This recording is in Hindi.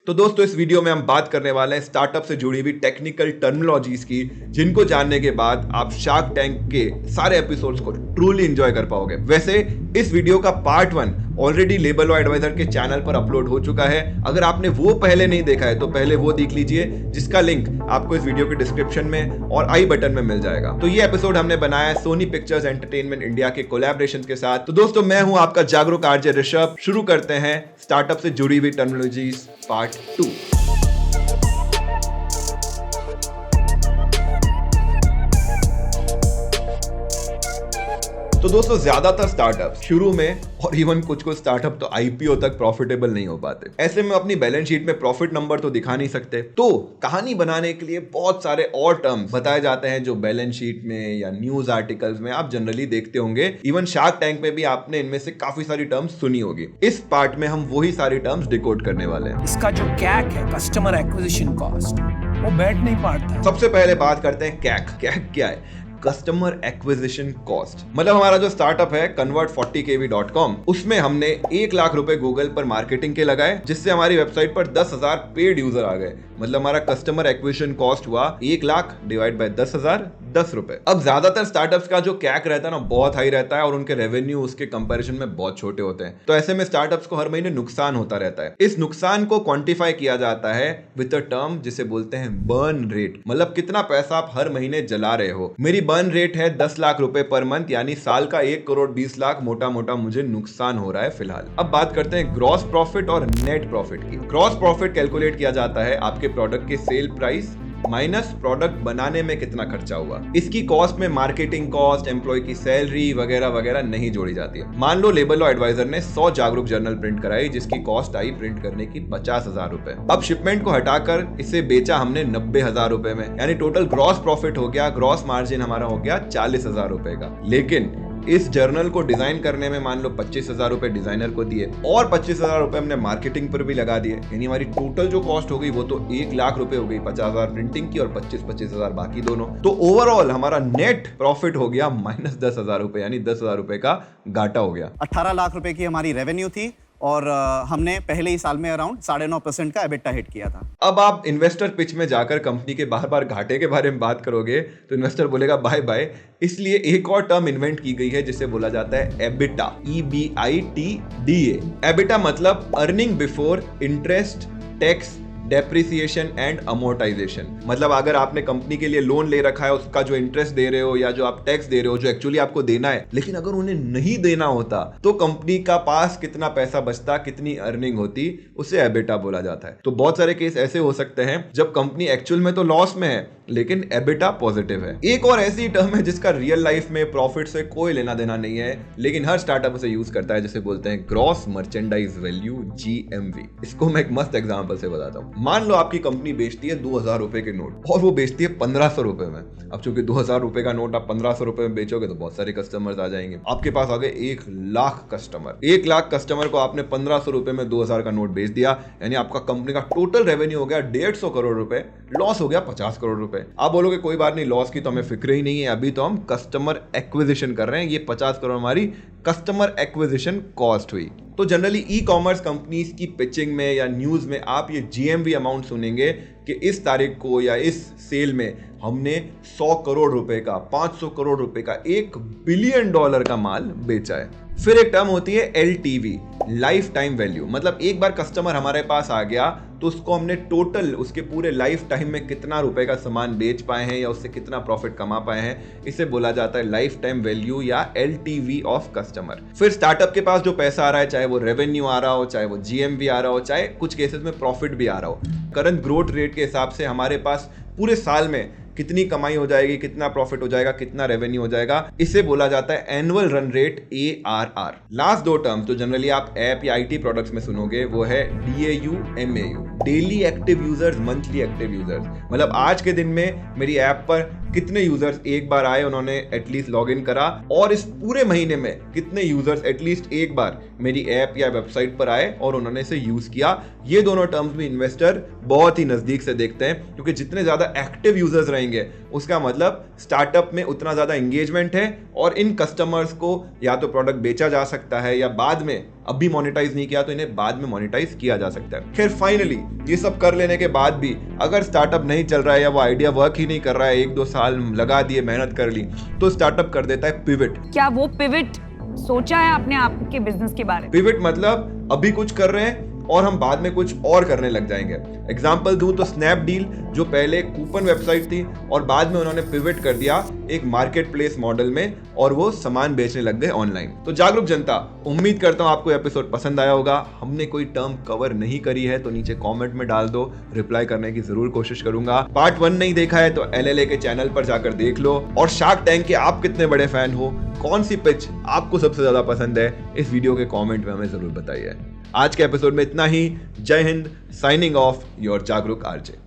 तो दोस्तों इस वीडियो में हम बात करने वाले हैं स्टार्टअप से जुड़ी हुई टेक्निकल टर्मिनोलॉजीज की, जिनको जानने के बाद आप शार्क टैंक के सारे एपिसोड्स को ट्रूली एंजॉय कर पाओगे। वैसे इस वीडियो का पार्ट 1 ऑलरेडी लेबल एडवाइजर के चैनल पर अपलोड हो चुका है। अगर आपने वो पहले नहीं देखा है तो पहले वो देख लीजिए, जिसका लिंक आपको इस वीडियो के डिस्क्रिप्शन में और आई बटन में मिल जाएगा। तो ये एपिसोड हमने बनाया है सोनी पिक्चर्स एंटरटेनमेंट इंडिया के कोलैबोरेशन के साथ। तो दोस्तों मैं हूं आपका जागरूक आरजे ऋषभ। शुरू करते हैं स्टार्टअप से जुड़ी हुई टर्मिनोलॉजीज पार्ट 2। तो दोस्तों ज्यादातर स्टार्टअप शुरू में और इवन कुछ स्टार्टअप तो आईपीओ तक प्रॉफिटेबल नहीं हो पाते। ऐसे में अपनी बैलेंस शीट में प्रॉफिट नंबर तो दिखा नहीं सकते, तो कहानी बनाने के लिए बहुत सारे और टर्म्स बताए जाते हैं जो बैलेंस शीट में या न्यूज आर्टिकल्स में आप जनरली देखते होंगे। इवन शार्क टैंक में भी आपने इनमें से काफी सारी टर्म्स सुनी होगी। इस पार्ट में हम वही सारी टर्म्स डिकोड करने वाले हैं। इसका जो कैक है, कस्टमर एक्विजिशन कॉस्ट, वो बैठ नहीं पाता। सबसे पहले बात करते हैं कैक। कैक क्या है? Customer acquisition cost. मतलब हमारा जो स्टार्टअप है convert40kv.com, उसमें हमने 1 लाख रुपए गूगल पर मार्केटिंग के लगाए, जिससे हमारी वेबसाइट पर 10,000 पेड यूजर आ गए। मतलब हमारा कस्टमर एक्विजिशन कॉस्ट हुआ 1 लाख डिवाइड बाय 10,000, 10 रुपए। अब ज्यादातर स्टार्टअप्स का जो कैक रहता है ना, बहुत हाई रहता है और उनके रेवेन्यू उसके कंपैरिजन में बहुत छोटे होते हैं। तो ऐसे में स्टार्टअप्स को हर महीने नुकसान होता रहता है। इस नुकसान को क्वांटिफाई किया जाता है विद अ टर्म जिसे बोलते हैं बर्न रेट। मतलब कितना पैसा आप हर महीने जला रहे हो। मेरी बर्न रेट है 10 लाख रुपए पर मंथ, यानी साल का 1 करोड़ 20 लाख मोटा मोटा मुझे नुकसान हो रहा है फिलहाल। अब बात करते हैं ग्रॉस प्रॉफिट और नेट प्रॉफिट की। ग्रॉस प्रॉफिट कैलकुलेट किया जाता है आपके प्रोडक्ट के सेल प्राइस माइनस प्रोडक्ट बनाने में कितना खर्चा हुआ। इसकी कॉस्ट में मार्केटिंग कॉस्ट, एम्प्लॉय की सैलरी वगैरह वगैरह नहीं जोड़ी जाती है। मान लो लेबल एडवाइजर ने 100 जागरूक जर्नल प्रिंट कराई, जिसकी कॉस्ट आई प्रिंट करने की 50,000 रुपए। अब शिपमेंट को हटाकर इसे बेचा हमने 90,000 रुपए में, यानी टोटल ग्रॉस प्रॉफिट हो गया, ग्रॉस मार्जिन हमारा हो गया 40,000 रुपए का। लेकिन इस जर्नल को डिजाइन करने में मान लो 25,000 रुपए डिजाइनर को दिए और 25,000 रुपए हमने मार्केटिंग पर भी लगा दिए, यानी हमारी टोटल जो कॉस्ट हो गई वो तो 1 लाख रुपए हो गई। 50,000 प्रिंटिंग की और 25,000 बाकी दोनों। तो ओवरऑल हमारा नेट प्रॉफिट हो गया -10,000 रुपए, यानी 10,000 रुपए का घाटा हो गया। 18 लाख रुपए की हमारी रेवेन्यू थी और हमने पहले ही साल में अराउंड 9.5% का एबिटा हिट किया था। अब आप इन्वेस्टर पिच में जाकर कंपनी के बार बार घाटे के बारे में बात करोगे तो इन्वेस्टर बोलेगा बाय बाय। इसलिए एक और टर्म इन्वेंट की गई है जिसे बोला जाता है एबिटा, EBITDA। एबिटा मतलब earning before interest, tax, depreciation and amortisation. मतलब अगर आपने कंपनी के लिए लोन ले रखा है, उसका जो इंटरेस्ट दे रहे हो या जो आप टैक्स दे रहे हो, जो एक्चुअली आपको देना है, लेकिन अगर उन्हें नहीं देना होता तो कंपनी का पास कितना पैसा बचता, कितनी अर्निंग होती, उसे एबिटा बोला जाता है। तो बहुत सारे केस ऐसे हो सकते हैं जब कंपनी एक्चुअल में तो लॉस में है लेकिन एबिटा पॉजिटिव है। एक और ऐसी टर्म है जिसका रियल लाइफ में प्रॉफिट से कोई लेना देना नहीं है, लेकिन हर स्टार्टअप उसे यूज करता है, जिसे बोलते हैं ग्रॉस मर्चेंडाइज वैल्यू, GMV। इसको मैं एक मस्त एग्जांपल से बताता हूँ। मान लो आपकी कंपनी बेचती है 2,000 रुपए के नोट और वो बेचती है 1,500 रुपए में। अब चूंकि 2,000 रुपए का नोट आप 1,500 रुपए में बेचोगे तो बहुत सारे कस्टमर्स आ जाएंगे। आपके पास आ गए 1 लाख कस्टमर। 1 लाख कस्टमर को आपने 1,500 रुपए में 2,000 का नोट बेच दिया, यानी आपका कंपनी का टोटल रेवेन्यू हो गया 150 करोड़ रुपए, लॉस हो गया 50 करोड़ रुपए। आप बोलोगे कोई बात नहीं, लॉस की तो हमें फिक्र ही नहीं है, अभी तो हम कस्टमर एक्विजिशन कर रहे हैं। ये 50 करोड़ हमारी कस्टमर एक्विजिशन कॉस्ट हुई। तो जनरली ई कॉमर्स कंपनीज की पिचिंग में या न्यूज में आप ये GMV अमाउंट सुनेंगे कि इस तारीख को या इस सेल में हमने 100 करोड़ रुपए का, 500 करोड़ रुपए का, $1 बिलियन का माल बेचा है। फिर एक टर्म होती है LTV, लाइफ टाइम वैल्यू। मतलब एक बार कस्टमर हमारे पास आ गया तो उसको हमने टोटल उसके पूरे लाइफ टाइम में कितना रुपए का सामान बेच पाए हैं या उससे कितना प्रॉफिट कमा पाए हैं, इसे बोला जाता है लाइफ टाइम वैल्यू या LTV ऑफ कस्टमर। फिर स्टार्टअप के पास जो पैसा आ रहा है, चाहे वो रेवेन्यू आ रहा हो, चाहे वो GMV आ रहा हो, चाहे कुछ केसेस में प्रॉफिट भी आ रहा हो, करंट ग्रोथ रेट के हिसाब से हमारे पास पूरे साल में कितनी कमाई हो जाएगी, कितना प्रॉफिट हो जाएगा, कितना रेवेन्यू हो जाएगा, इसे बोला जाता है annual run rate, ARR। Last दो टर्म्स जो जनरली आप ऐप या IT प्रोडक्ट्स में सुनोगे वो है DAU, MAU, daily active users, monthly active users. मतलब आज के दिन में मेरी ऐप पर कितने यूजर्स एक बार आए, उन्होंने एटलीस्ट लॉग इन करा, और इस पूरे महीने में कितने यूजर्स एटलीस्ट एक बार मेरी ऐप या वेबसाइट पर आए और उन्होंने इसे यूज किया। ये दोनों टर्म्स भी इन्वेस्टर बहुत ही नजदीक से देखते हैं, क्योंकि जितने ज्यादा एक्टिव यूजर्स रहेंगे उसका मतलब स्टार्टअप में उतना ज्यादा एंगेजमेंट है और इन कस्टमर्स को या तो प्रोडक्ट बेचा जा सकता है या बाद में अभी मोनेटाइज नहीं किया तो इन्हें बाद में मोनेटाइज किया जा सकता है। खैर फाइनली ये सब कर लेने के बाद भी अगर स्टार्टअप नहीं चल रहा है या वो आइडिया वर्क ही नहीं कर रहा है, 1-2 साल लगा दिए, मेहनत कर ली, तो स्टार्टअप कर देता है पिवट। क्या वो पिवट सोचा है आपने आपके बिजनेस के बारे में? पिवट मतलब अभी कुछ कर रहे हैं और हम बाद में कुछ और करने लग जाएंगे। एग्जाम्पल दूं तो स्नैपडील जो पहले कूपन वेबसाइट थी और बाद में उन्होंने पिवट कर दिया एक मार्केट प्लेस मॉडल में और वो सामान बेचने लग गए ऑनलाइन। तो जागरूक जनता, उम्मीद करता हूं आपको एपिसोड पसंद आया होगा। हमने कोई टर्म कवर नहीं करी है तो नीचे कमेंट में डाल दो, रिप्लाई करने की जरूर कोशिश करूंगा। पार्ट 1 नहीं देखा है तो LLA के चैनल पर जाकर देख लो। और शार्क टैंक के आप कितने बड़े फैन हो, कौन सी पिच आपको सबसे ज्यादा पसंद है, इस वीडियो के कमेंट में हमें जरूर बताइए। आज के एपिसोड में इतना ही। जय हिंद, साइनिंग ऑफ, योर जागरूक आरजे।